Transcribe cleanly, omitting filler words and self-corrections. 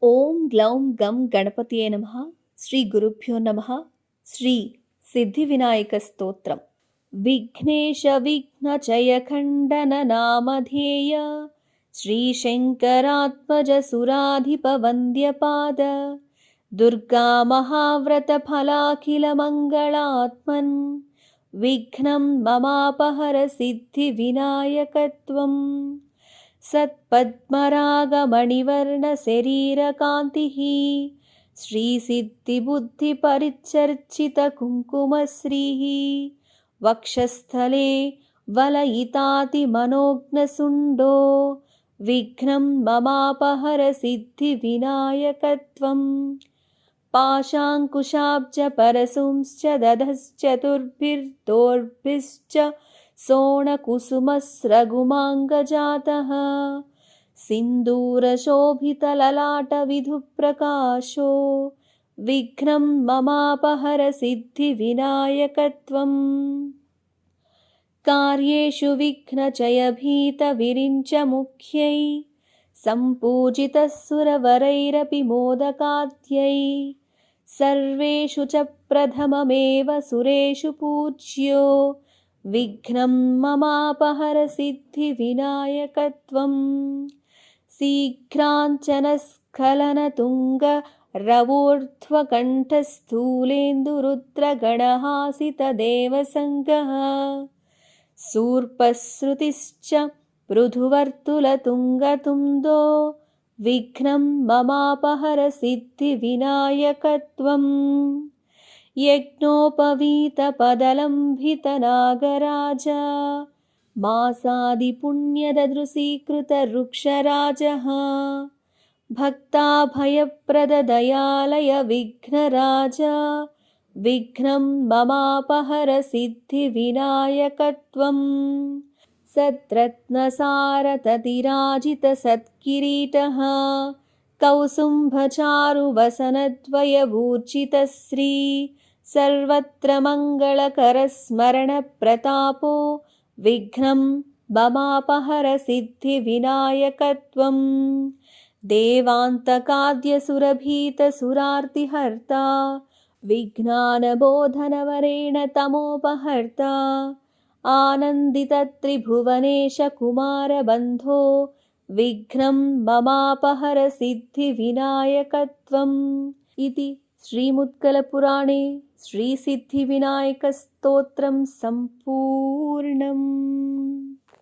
ఓం గ్లౌం గం గణపతియే నమః. శ్రీ గురుభ్యో నమః. శ్రీ సిద్ధి వినాయక స్తోత్రం. విఘ్నేశ విఘ్నచయ ఖండన నామధేయ శ్రీశంకరాత్మజ సురాధిప వంద్యపాద దుర్గా మహావ్రత ఫలాఖిల మంగళాత్మన్ విఘ్నం మమాపహర సిద్ధి వినాయకత్వం. सत्पद्मरागमणिवर्णशरीरकान्तिः श्रीसिद्धिबुद्धिपरिचर्चितकुङ्कुमश्रीः वक्षस्थले वलयितातिमनोज्ञसुण्डो विघ्नं ममापहर सिद्धिविनायकत्वं. पाशाङ्कुशाब्जपरशुंश्च दधश्चतुर्भिर्दोर्भिश्च सोणकुसुमस्रघुमाङ्गजातः सिन्दूरशोभितललाटविधुप्रकाशो विघ्नं ममापहर सिद्धिविनायकत्वं. कार्येषु विघ्नचयभीतविरिञ्चमुख्यै सम्पूजितः सुरवरैरपि मोदकाद्यै सर्वेषु च प्रथममेव सुरेषु पूज्यो विघ्नं ममापहर सिद्धिविनायकत्वं. शीघ्राञ्चनस्खलनतुङ्गरवोर्ध्वकण्ठस्थूलेन्दुरुद्रगणहासितदेवसङ्गः शूर्पश्रुतिश्च पृथुवर्तुलतुङ्गतुन्दो विघ्नं ममापहर सिद्धिविनायकत्वं. यज्ञोपवीतपदलम्भितनागराज मासादिपुण्यददृशीकृतवृक्षराजः भक्ताभयप्रददयालय विघ्नराज विघ्नं ममापहर सिद्धिविनायकत्वं. सद्रत्नसारततिराजितसत्किरीटः कौसुम्भचारुवसनद्वयभूर्जितश्री सर्वत्र मङ्गलकरस्मरणप्रतापो विघ्नं ममापहर सिद्धिविनायकत्वं. देवान्तकाद्यसुरभीतसुरार्तिहर्ता विज्ञानबोधनवरेण तमोपहर्ता आनन्दितत्रिभुवनेश कुमारबन्धो विघ्नं ममापहर सिद्धिविनायकत्वम्. इति श्रीमुद्गलपुराणे श्रीसिद्धिविनायकस्तोत्रं सम्पूर्णम्.